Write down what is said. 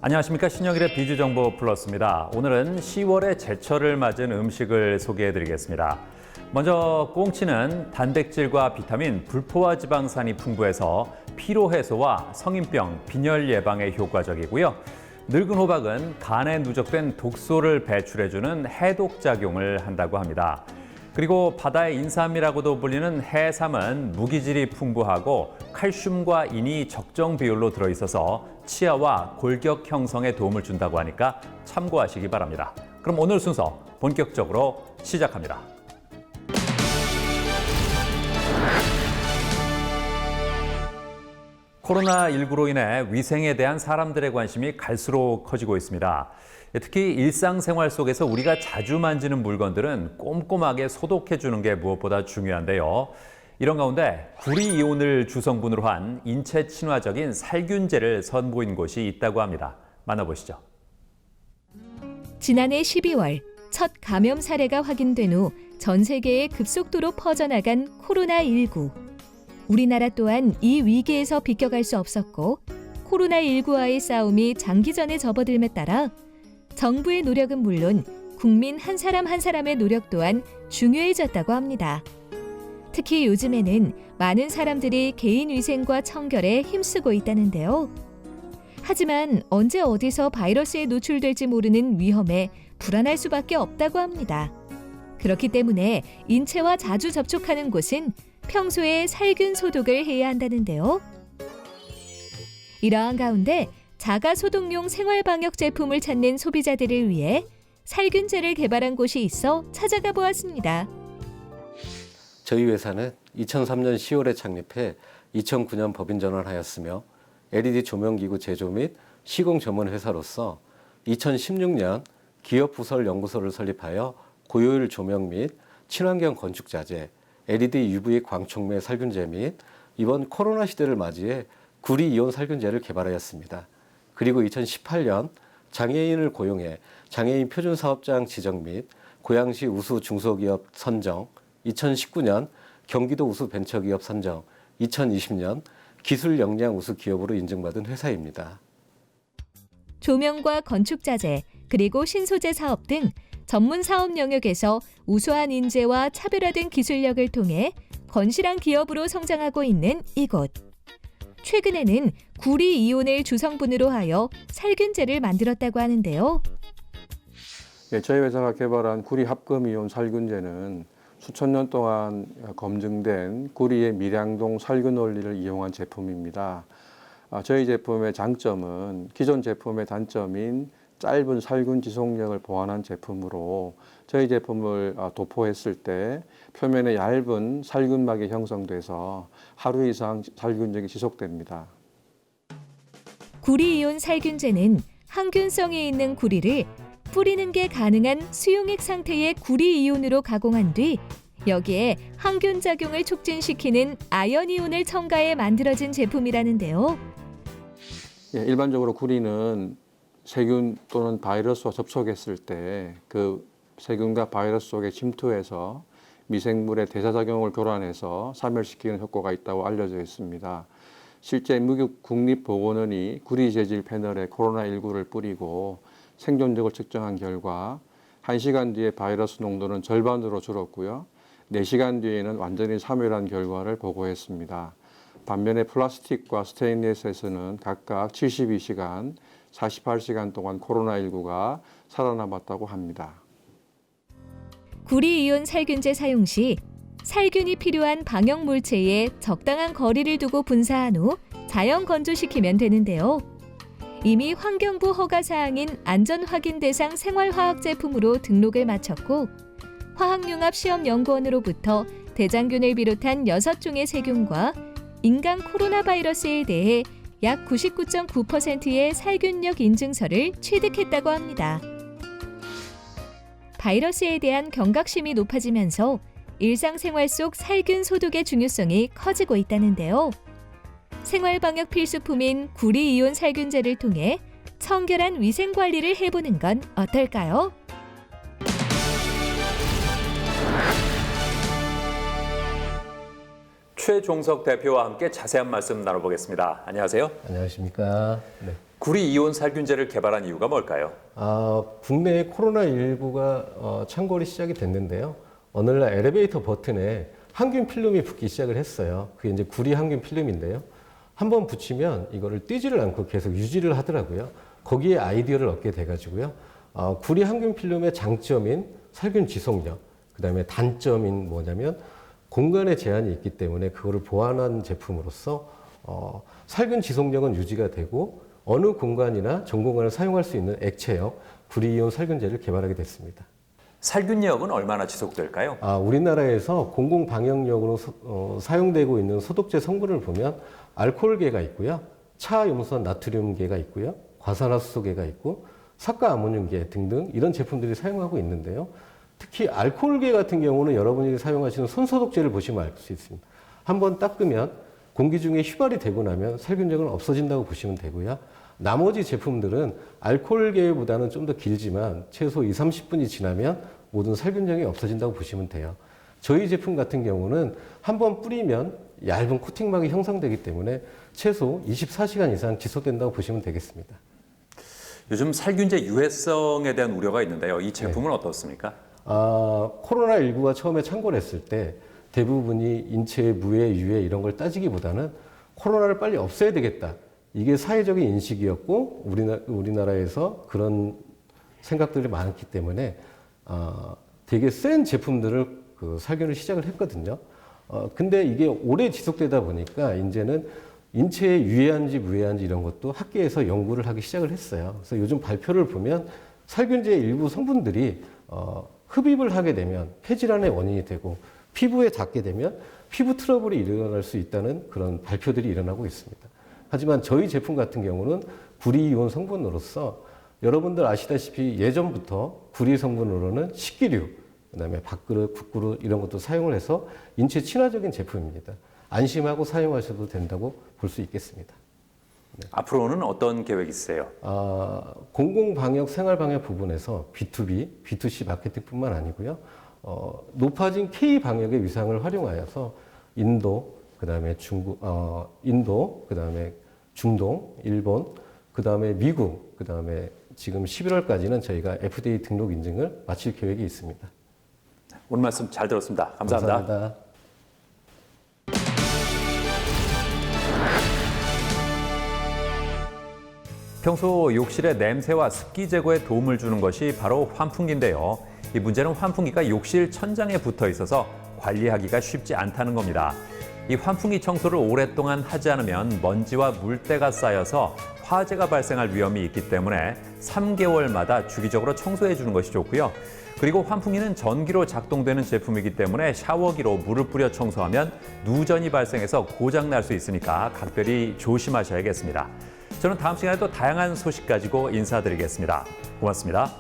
안녕하십니까. 신영일의 비주정보 플러스입니다. 오늘은 10월의 제철을 맞은 음식을 소개해드리겠습니다. 먼저 꽁치는 단백질과 비타민, 불포화 지방산이 풍부해서 피로 해소와 성인병, 빈혈 예방에 효과적이고요. 늙은 호박은 간에 누적된 독소를 배출해주는 해독 작용을 한다고 합니다. 그리고 바다의 인삼이라고도 불리는 해삼은 무기질이 풍부하고 칼슘과 인이 적정 비율로 들어있어서 치아와 골격 형성에 도움을 준다고 하니까 참고하시기 바랍니다. 그럼 오늘 순서 본격적으로 시작합니다. 코로나19로 인해 위생에 대한 사람들의 관심이 갈수록 커지고 있습니다. 특히 일상생활 속에서 우리가 자주 만지는 물건들은 꼼꼼하게 소독해주는 게 무엇보다 중요한데요. 이런 가운데 구리이온을 주성분으로 한 인체 친화적인 살균제를 선보인 곳이 있다고 합니다. 만나보시죠. 지난해 12월 첫 감염 사례가 확인된 후 전 세계에 급속도로 퍼져나간 코로나19. 우리나라 또한 이 위기에서 비껴갈 수 없었고 코로나19와의 싸움이 장기전에 접어들매 따라 정부의 노력은 물론 국민 한 사람 한 사람의 노력 또한 중요해졌다고 합니다. 특히 요즘에는 많은 사람들이 개인 위생과 청결에 힘쓰고 있다는데요. 하지만 언제 어디서 바이러스에 노출될지 모르는 위험에 불안할 수밖에 없다고 합니다. 그렇기 때문에 인체와 자주 접촉하는 곳은 평소에 살균 소독을 해야 한다는데요. 이러한 가운데 자가 소독용 생활방역 제품을 찾는 소비자들을 위해 살균제를 개발한 곳이 있어 찾아가 보았습니다. 저희 회사는 2003년 10월에 창립해 2009년 법인 전환하였으며 LED 조명기구 제조 및 시공 전문 회사로서 2016년 기업부설 연구소를 설립하여 고효율 조명 및 친환경 건축자재, LED UV 광촉매 살균제 및 이번 코로나 시대를 맞이해 구리이온 살균제를 개발하였습니다. 그리고 2018년 장애인을 고용해 장애인 표준사업장 지정 및 고양시 우수 중소기업 선정, 2019년 경기도 우수 벤처기업 선정, 2020년 기술 역량 우수 기업으로 인증받은 회사입니다. 조명과 건축자재, 그리고 신소재 사업 등 전문 사업 영역에서 우수한 인재와 차별화된 기술력을 통해 건실한 기업으로 성장하고 있는 이곳. 최근에는 구리이온을 주성분으로 하여 살균제를 만들었다고 하는데요. 저희 회사가 개발한 구리합금이온 살균제는 수천 년 동안 검증된 구리의 밀양동 살균 원리를 이용한 제품입니다. 저희 제품의 장점은 기존 제품의 단점인 짧은 살균 지속력을 보완한 제품으로 저희 제품을 도포했을 때 표면에 얇은 살균막이 형성돼서 하루 이상 살균력이 지속됩니다. 구리이온 살균제는 항균성이 있는 구리를 뿌리는 게 가능한 수용액 상태의 구리이온으로 가공한 뒤 여기에 항균 작용을 促진시키는 아연이온을 첨가해 만들어진 제품이라는데요. 일반적으로 구리는 세균 또는 바이러스와 접촉했을 때 그 세균과 바이러스 속에 침투해서 미생물의 대사작용을 교란해서 사멸시키는 효과가 있다고 알려져 있습니다. 실제 미국 국립보건원이 구리 재질 패널에 코로나19를 뿌리고 생존력을 측정한 결과 1시간 뒤에 바이러스 농도는 절반으로 줄었고요. 4시간 뒤에는 완전히 사멸한 결과를 보고했습니다. 반면에 플라스틱과 스테인리스에서는 각각 72시간, 48시간 동안 코로나19가 살아남았다고 합니다. 구리이온 살균제 사용 시 살균이 필요한 방역 물체에 적당한 거리를 두고 분사한 후 자연 건조시키면 되는데요. 이미 환경부 허가사항인 안전확인 대상 생활화학 제품으로 등록을 마쳤고 화학융합시험연구원으로부터 대장균을 비롯한 6종의 세균과 인간 코로나 바이러스에 대해 약 99.9%의 살균력 인증서를 취득했다고 합니다. 바이러스에 대한 경각심이 높아지면서 일상생활 속 살균 소독의 중요성이 커지고 있다는데요. 생활방역 필수품인 구리이온 살균제를 통해 청결한 위생관리를 해보는 건 어떨까요? 최종석 대표와 함께 자세한 말씀 나눠보겠습니다. 안녕하세요. 안녕하십니까. 네. 구리 이온 살균제를 개발한 이유가 뭘까요? 국내에 코로나19가 창궐이 시작이 됐는데요. 어느 날 엘리베이터 버튼에 항균 필름이 붙기 시작을 했어요. 그게 이제 구리 항균 필름인데요. 한번 붙이면 이거를 띄지를 않고 계속 유지를 하더라고요. 거기에 아이디어를 얻게 돼가지고요. 구리 항균 필름의 장점인 살균 지속력, 그다음에 단점인 뭐냐면 공간에 제한이 있기 때문에 그거를 보완한 제품으로서 살균 지속력은 유지가 되고 어느 공간이나 전 공간을 사용할 수 있는 액체형 구리이온 살균제를 개발하게 됐습니다. 살균력은 얼마나 지속될까요? 우리나라에서 공공방역용으로 사용되고 있는 소독제 성분을 보면 알코올계가 있고요, 차염선 나트륨계가 있고요, 과산화수소계가 있고 석가 아모늄계 등등 이런 제품들이 사용하고 있는데요. 특히 알코올계 같은 경우는 여러분이 사용하시는 손소독제를 보시면 알 수 있습니다. 한번 닦으면 공기 중에 휘발이 되고 나면 살균력은 없어진다고 보시면 되고요. 나머지 제품들은 알코올계보다는 좀 더 길지만 최소 20-30분이 지나면 모든 살균력이 없어진다고 보시면 돼요. 저희 제품 같은 경우는 한번 뿌리면 얇은 코팅막이 형성되기 때문에 최소 24시간 이상 지속된다고 보시면 되겠습니다. 요즘 살균제 유해성에 대한 우려가 있는데요. 이 제품은 어떻습니까? 코로나19가 처음에 창궐했을 때 대부분이 인체의 무해, 유해 이런 걸 따지기보다는 코로나를 빨리 없애야 되겠다. 이게 사회적인 인식이었고 우리나라에서 그런 생각들이 많았기 때문에 되게 센 제품들을 살균을 시작을 했거든요. 근데 이게 오래 지속되다 보니까 이제는 인체에 유해한지 무해한지 이런 것도 학계에서 연구를 하기 시작을 했어요. 그래서 요즘 발표를 보면 살균제의 일부 성분들이 흡입을 하게 되면 폐질환의 원인이 되고 피부에 닿게 되면 피부 트러블이 일어날 수 있다는 그런 발표들이 일어나고 있습니다. 하지만 저희 제품 같은 경우는 구리이온 성분으로서 여러분들 아시다시피 예전부터 구리 성분으로는 식기류, 그다음에 밥그릇, 국그릇 이런 것도 사용을 해서 인체 친화적인 제품입니다. 안심하고 사용하셔도 된다고 볼 수 있겠습니다. 네. 앞으로는 어떤 계획이 있으세요? 공공방역, 생활방역 부분에서 B2B, B2C 마케팅뿐만 아니고요. 높아진 K방역의 위상을 활용하여서 인도, 그다음에 중국, 인도, 그다음에 중동, 일본, 그다음에 미국, 그다음에 지금 11월까지는 저희가 FDA 등록 인증을 마칠 계획이 있습니다. 오늘 말씀 잘 들었습니다. 감사합니다. 감사합니다. 평소 욕실의 냄새와 습기 제거에 도움을 주는 것이 바로 환풍기인데요. 이 문제는 환풍기가 욕실 천장에 붙어 있어서 관리하기가 쉽지 않다는 겁니다. 이 환풍기 청소를 오랫동안 하지 않으면 먼지와 물때가 쌓여서 화재가 발생할 위험이 있기 때문에 3개월마다 주기적으로 청소해 주는 것이 좋고요. 그리고 환풍기는 전기로 작동되는 제품이기 때문에 샤워기로 물을 뿌려 청소하면 누전이 발생해서 고장 날 수 있으니까 각별히 조심하셔야겠습니다. 저는 다음 시간에 또 다양한 소식 가지고 인사드리겠습니다. 고맙습니다.